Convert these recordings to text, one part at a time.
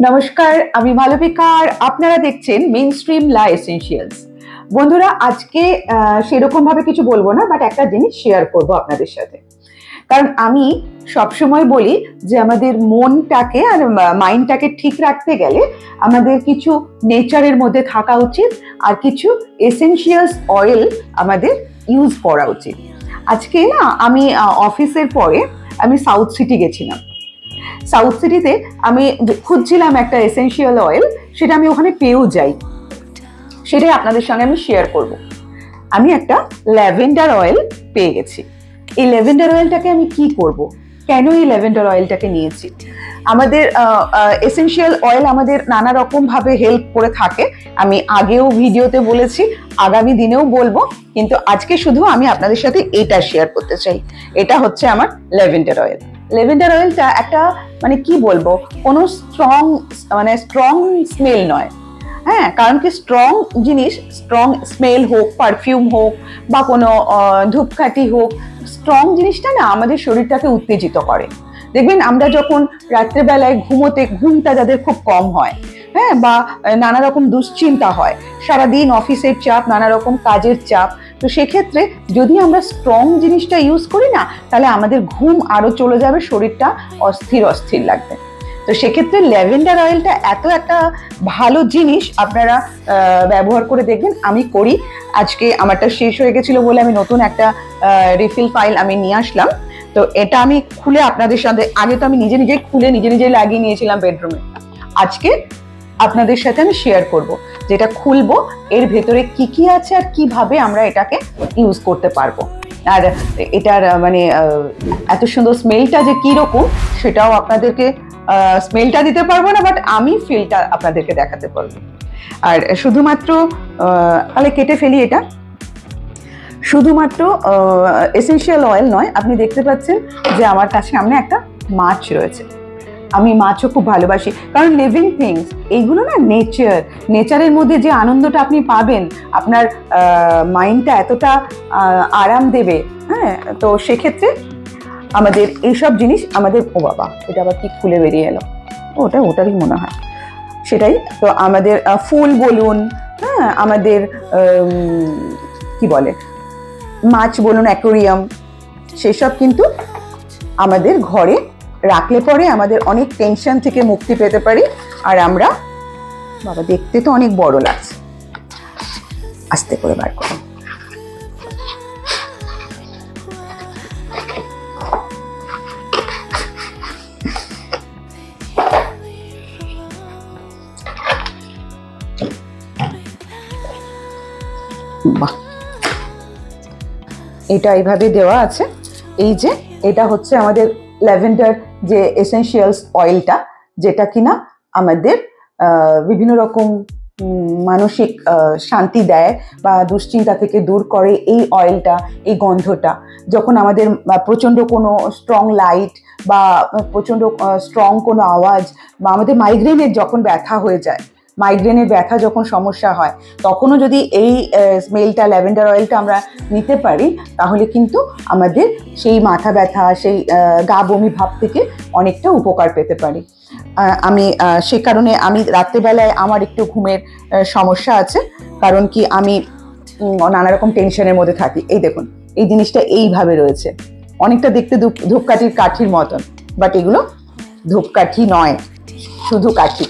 নমস্কার, আমি মালবিকা আর আপনারা দেখছেন মেইনস্ট্রিম লা এসেনশিয়ালস। বন্ধুরা, আজকে সেরকম ভাবে কিছু বলবো না, বাট একটা জিনিস শেয়ার করব আপনাদের সাথে। কারণ আমি সবসময় বলি যে আমাদের মনটাকে আর মাইন্ডটাকে ঠিক রাখতে গেলে আমাদের কিছু নেচারের মধ্যে থাকা উচিত আর কিছু এসেনশিয়ালস অয়েল আমাদের ইউজ করা উচিত। আজকে না আমি অফিসের পরে আমি সাউথ সিটি গেছিলাম। সাউথ সিটিতে আমি খুঁজছিলাম একটা এসেনশিয়াল অয়েল, সেটা আমি ওখানে পেয়েও যাই, সেটাই আপনাদের সঙ্গে আমি শেয়ার করব। আমি একটা ল্যাভেন্ডার অয়েল পেয়ে গেছি। এই ল্যাভেন্ডার অয়েলটাকে আমি কি করব, কেন এই ল্যাভেন্ডার অয়েলটাকে নিয়েছি? আমাদের এসেনশিয়াল অয়েল আমাদের নানা রকম ভাবে হেল্প করে থাকে। আমি আগেও ভিডিওতে বলেছি, আগামী দিনেও বলবো, কিন্তু আজকে শুধু আমি আপনাদের সাথে এটা শেয়ার করতে চাই। এটা হচ্ছে আমার ল্যাভেন্ডার অয়েল। ল্যাভেন্ডার অয়েলটা একটা মানে কি বলবো, কোনো স্ট্রং স্মেল নয়। হ্যাঁ, কারণ কি স্ট্রং জিনিস, স্ট্রং স্মেল হোক, পারফিউম হোক বা কোনো ধূপকাঠি হোক, স্ট্রং জিনিসটা না আমাদের শরীরটাকে উত্তেজিত করে। দেখবেন আমরা যখন রাত্রেবেলায় ঘুমটা যাদের খুব কম হয়, হ্যাঁ, বা নানা রকম দুশ্চিন্তা হয়, সারাদিন অফিসের চাপ, নানা রকম কাজের চাপ, তো সেক্ষেত্রে যদি আমরা স্ট্রং জিনিসটা ইউজ করি না, তাহলে আমাদের ঘুম আরো চলে যাবে, শরীরটা অস্থির অস্থির লাগবে। তো সেক্ষেত্রে ল্যাভেন্ডার অয়েলটা এত একটা ভালো জিনিস, আপনারা ব্যবহার করে দেখবেন। আমি করি। আজকে আমারটা শেষ হয়ে গেছিল বলে আমি নতুন একটা রিফিল ফাইল আমি নিয়ে আসলাম। তো এটা আমি খুলে আপনাদের সাথে, আগে তো আমি নিজে খুলে নিজে লাগিয়ে নিয়েছিলাম বেডরুমে। আজকে আপনাদের সাথে আমি শেয়ার করব, যেটা খুলবো এর ভেতরে কি কি আছে আর কিভাবে আমরা এটাকে ইউজ করতে পারবো। আর এটার মানে এত সুন্দর স্মেলটা যে কিরকম, সেটাও আপনাদেরকে স্মেলটা দিতে পারবো না, বাট আমি ফিলটা আপনাদেরকে দেখাতে পারবো। আর শুধুমাত্র তাহলে কেটে ফেলি। এটা শুধুমাত্র এসেনশিয়াল অয়েল নয়, আপনি দেখতে পাচ্ছেন যে আমার কাছে সামনে একটা মাছ রয়েছে। আমি মাছও খুব ভালোবাসি, কারণ লিভিং থিংস এইগুলো না নেচারের মধ্যে যে আনন্দটা আপনি পাবেন, আপনার মাইন্ডটা এতটা আরাম দেবে। হ্যাঁ, তো সেক্ষেত্রে আমাদের এইসব জিনিস আমাদের, ও বাবা, এটা আবার কি খুলে বেরিয়ে এলো, ওটারই মনে হয় সেটাই। তো আমাদের ফুল বলুন, হ্যাঁ, আমাদের কি বলে, মাছ বলুন, অ্যাকোরিয়াম, সেসব কিন্তু আমাদের ঘরে রাখলে পরে আমাদের অনেক টেনশন থেকে মুক্তি পেতে পারি। আর আমরা, বাবা দেখতে তো অনেক বড় লাগছে, আস্তে করে বার করো। বাহ, এটা এইভাবে দেওয়া আছে। এই যে এটা হচ্ছে আমাদের ল্যাভেন্ডার যে এসেনশিয়ালস অয়েলটা, যেটা কিনা আমাদের বিভিন্ন রকম মানসিক শান্তি দেয় বা দুশ্চিন্তা থেকে দূর করে। এই অয়েলটা, এই গন্ধটা যখন আমাদের প্রচণ্ড কোনো স্ট্রং লাইট বা প্রচণ্ড স্ট্রং কোনো আওয়াজ, বা আমাদের মাইগ্রেনের যখন ব্যথা হয়ে যায়, মাইগ্রেনের ব্যথা যখন সমস্যা হয়, তখনও যদি এই স্মেলটা, ল্যাভেন্ডার অয়েলটা আমরা নিতে পারি, তাহলে কিন্তু আমাদের সেই মাথা ব্যথা, সেই গা বমি ভাব থেকে অনেকটা উপকার পেতে পারি। আমি সে কারণে আমি রাত্রেবেলায় আমার একটু ঘুমের সমস্যা আছে, কারণ কি আমি নানা রকম টেনশনের মধ্যে থাকি। এই দেখুন, এই জিনিসটা এইভাবে রয়েছে, অনেকটা দেখতে ধূপকাঠির কাঠির মতন, বাট এগুলো ধূপকাঠি নয়, শুধু কাঠি।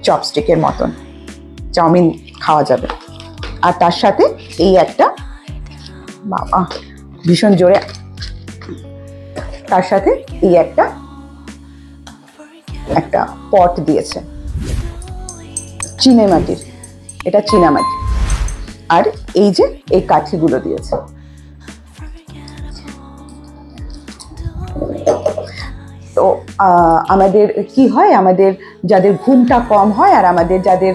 চপস্টিকের মতন চাউমিন খাওয়া যাবে। আর তার সাথে এই একটা, বাবা ভীষণ জোরে, তার সাথে এই একটা পট দিয়েছে চীনামাটির, এটা চীনামাটি। আর এই যে এই কাঠিগুলো দিয়েছে। তো আমাদের কি হয়, আমাদের যাদের ঘুমটা কম হয় আর আমাদের যাদের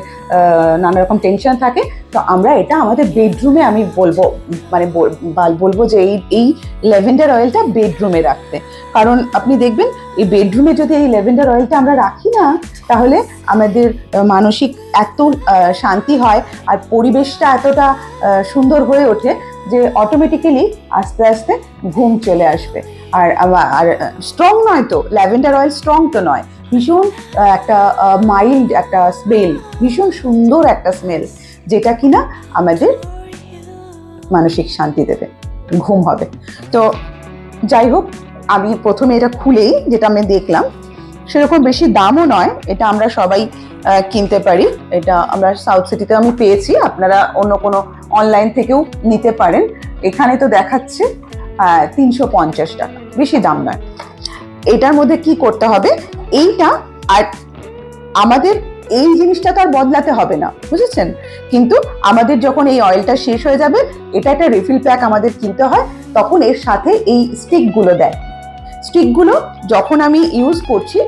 নানা রকম টেনশন থাকে, তো আমরা এটা আমাদের বেডরুমে, আমি বলবো যে এই ল্যাভেন্ডার অয়েলটা বেডরুমে রাখতে। কারণ আপনি দেখবেন এই বেডরুমে যদি এই ল্যাভেন্ডার অয়েলটা আমরা রাখি না, তাহলে আমাদের মানসিক এত শান্তি হয় আর পরিবেশটা এতটা সুন্দর হয়ে ওঠে যে অটোমেটিক্যালি আস্তে আস্তে ঘুম চলে আসবে। আর আর স্ট্রং নয় তো, ল্যাভেন্ডার অয়েল স্ট্রং তো নয়, ভীষণ একটা মাইল্ড একটা স্মেল, ভীষণ সুন্দর একটা স্মেল, যেটা কিনা আমাদের মানসিক শান্তি দেবে, ঘুম হবে। তো যাই হোক, আমি প্রথমে এটা খুলেই যেটা আমি দেখলাম, সেরকম বেশি দামও নয়, এটা আমরা সবাই কিনতে পারি। এটা আমরা সাউথ সিটিতে আমি পেয়েছি, আপনারা অন্য কোনো অনলাইন থেকেও নিতে পারেন। এখানে তো দেখাচ্ছে 350 টাকা, বেশি দাম নয়। এটার মধ্যে কি করতে হবে, এইটা আর আমাদের এই জিনিসটা তো আর বদলাতে হবে না, বুঝেছেন? কিন্তু আমাদের যখন এই অয়েলটা শেষ হয়ে যাবে, এটা একটা রিফিল প্যাক আমাদের কিনতে হয়, তখন এর সাথে এই স্টিকগুলো দেয়। স্টিকগুলো যখন আমি ইউজ করছি,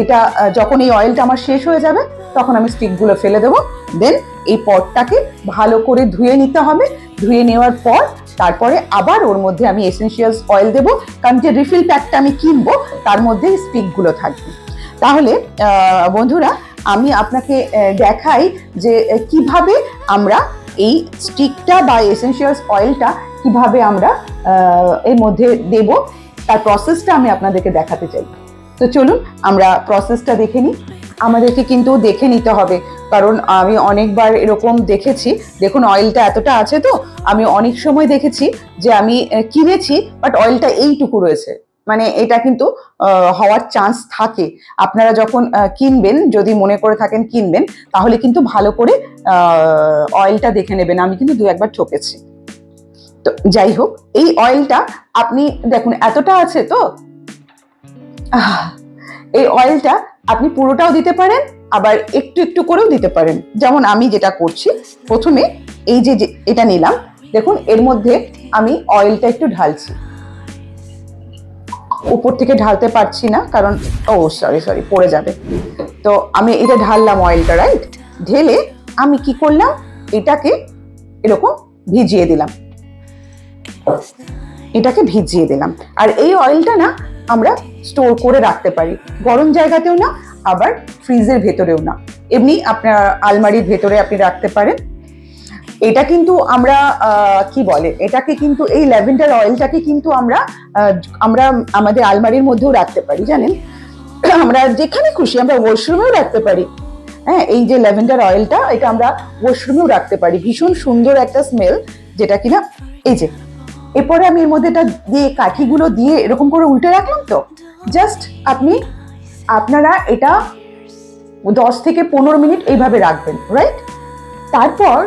এটা যখন এই অয়েলটা আমার শেষ হয়ে যাবে, তখন আমি স্টিকগুলো ফেলে দেবো। দেন এই পটটাকে ভালো করে ধুয়ে নিতে হবে। ধুয়ে নেওয়ার পর তারপরে আবার ওর মধ্যে আমি এসেনশিয়ালস অয়েল দেবো, কারণ যে রিফিল প্যাকটা আমি কিনবো তার মধ্যে স্টিকগুলো থাকবে। তাহলে বন্ধুরা, আমি আপনাকে দেখাই যে কিভাবে আমরা এই স্টিকটা বা এসেনশিয়ালস অয়েলটা কিভাবে আমরা এর মধ্যে দেব, তার প্রসেসটা আমি আপনাদেরকে দেখাতে চাই। তো চলুন আমরা প্রসেসটা দেখে নিই। আমাদেরকে কিন্তু দেখে নিতে হবে, কারণ আমি অনেকবার এরকম দেখেছি। দেখুন, অয়েলটা এতটা আছে, তো আমি অনেক সময় দেখেছি যে আমি কিনেছি বাট অয়েলটা এইটুকু রয়েছে, মানে এটা কিন্তু হওয়ার চান্স থাকে। আপনারা যখন কিনবেন, যদি মনে করে থাকেন কিনবেন, তাহলে কিন্তু ভালো করে অয়েলটা দেখে নেবেন। আমি কিন্তু 2-1বার ঠকেছি। তো যাই হোক, এই অয়েলটা আপনি দেখুন এতটা আছে, তো এই অয়েলটা আপনি পুরোটাও দিতে পারেন, আবার একটু একটু করেও দিতে পারেন। যেমন আমি যেটা করছি, প্রথমে এই যে এটা নিলাম, দেখুন এর মধ্যে আমি অয়েলটা একটু ঢালছি। উপর থেকে ঢালতে পারছি না, কারণ সরি পড়ে যাবে। তো আমি এটা ঢাললাম অয়েলটা, রাইট? ঢেলে আমি কি করলাম, এটাকে এরকম ভিজিয়ে দিলাম, এটাকে ভিজিয়ে দিলাম। আর এই অয়েলটা না আমরা স্টোর করে রাখতে পারি, গরম জায়গাতেও না, আবার ফ্রিজের ভেতরেও না, এমনি আপনার আলমারির ভেতরে আপনি রাখতে পারেন। এটা কিন্তু আমরা কি বলে, এটাকে কিন্তু এই ল্যাভেন্ডার অয়েলটাকে কিন্তু আমরা আমাদের আলমারির মধ্যেও রাখতে পারি, জানেন? আমরা যেখানে খুশি, আমরা ওয়াশরুমেও রাখতে পারি। হ্যাঁ, এই যে ল্যাভেন্ডার অয়েলটা, এটা আমরা ওয়াশরুমেও রাখতে পারি। ভীষণ সুন্দর একটা স্মেল, যেটা কিনা এই যে এরপরে আমি এর মধ্যে এটা দিয়ে কাঠিগুলো দিয়ে এরকম করে উল্টে রাখলাম। তো জাস্ট আপনারা এটা 10 থেকে 15 মিনিট এইভাবে রাখবেন, রাইট? তারপর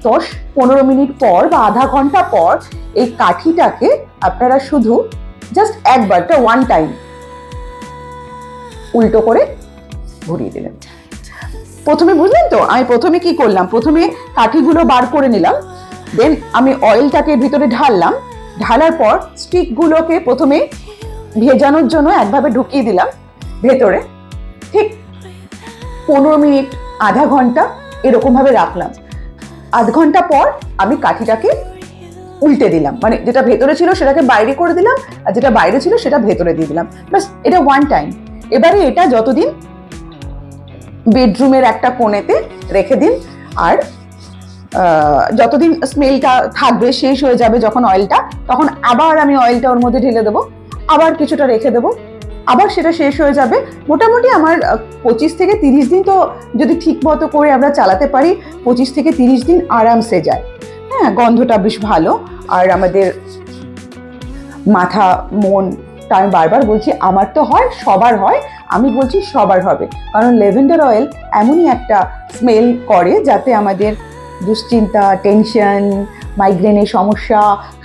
10-15 মিনিট পর বা আধা ঘন্টা পর এই কাঠিটাকে আপনারা শুধু জাস্ট একবারটা ওয়ান টাইম উল্টো করে ঘুরিয়ে দিলেন। প্রথমে বুঝলেন তো, আমি প্রথমে কি করলাম, প্রথমে কাঠিগুলো বার করে নিলাম, দেন আমি অয়েলটাকে ভিতরে ঢাললাম। ঢালার পর স্টিকগুলোকে প্রথমে ভেজানোর জন্য একভাবে ঢুকিয়ে দিলাম ভেতরে, ঠিক 15 মিনিট আধা ঘন্টা এরকম ভাবে রাখলাম। আধ ঘন্টা পর আমি কাঠিটাকে উল্টে দিলাম, মানে যেটা ভেতরে ছিল সেটাকে বাইরে করে দিলাম, আর যেটা বাইরে ছিল সেটা ভেতরে দিয়ে দিলাম। বাস, এটা ওয়ান টাইম। এবারে এটা যতদিন বেডরুমের একটা কোণেতে রেখে দিন, আর যতদিন স্মেলটা থাকবে, শেষ হয়ে যাবে যখন অয়েলটা, তখন আবার আমি অয়েলটা ওর মধ্যে ঢেলে দেবো, আবার কিছুটা রেখে দেবো, আবার সেটা শেষ হয়ে যাবে। মোটামুটি আমার 25 থেকে 30 দিন, তো যদি ঠিক মতো করে আমরা চালাতে পারি 25 থেকে 30 দিন আরামসে যায়। হ্যাঁ, গন্ধটা বেশ ভালো। আর আমাদের মাথা, মনটা, আমি বারবার বলছি আমার তো হয়, সবার হয়, আমি বলছি সবার হবে, কারণ ল্যাভেন্ডার অয়েল এমনই একটা স্মেল করে যাতে আমাদের দুশ্চিন্তা, টেনশন, মাইগ্রেনের সমস্যা,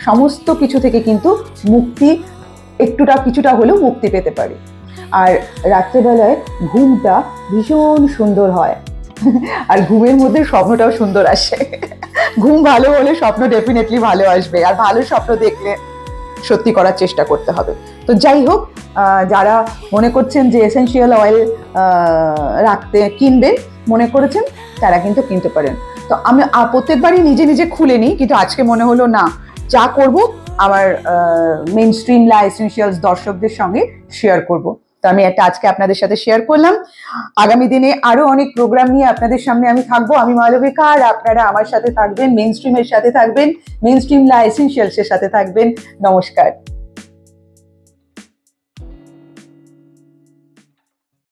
সমস্ত কিছু থেকে কিন্তু মুক্তি, কিছুটা হলেও মুক্তি পেতে পারি। আর রাত্রেবেলায় ঘুমটা ভীষণ সুন্দর হয়, আর ঘুমের মধ্যে স্বপ্নটাও সুন্দর আসে। ঘুম ভালো হলে স্বপ্ন ডেফিনেটলি ভালো আসবে, আর ভালো স্বপ্ন দেখলে সত্যি করার চেষ্টা করতে হবে। তো যাই হোক, যারা মনে করছেন যে এসেনশিয়াল অয়েল কিনবেন মনে করেছেন, তারা কিন্তু কিনতে পারেন। তো আমি প্রত্যেকবারই নিজে নিজে খুলে নিই, কিন্তু আজকে মনে হলো না, যা করব আমার মেইনস্ট্রিম লা এসেনশিয়ালস দর্শকদের সঙ্গে শেয়ার করব। তো আমি একটা আজকে আপনাদের সাথে শেয়ার করলাম। আগামী দিনে আরো অনেক প্রোগ্রাম নিয়ে আপনাদের সামনে আমি থাকবো। আমি মালবিকা, আর আপনারা আমার সাথে থাকবেন, মেইনস্ট্রিমের সাথে থাকবেন, মেইনস্ট্রিম লা এসেনশিয়ালস এর সাথে থাকবেন। নমস্কার।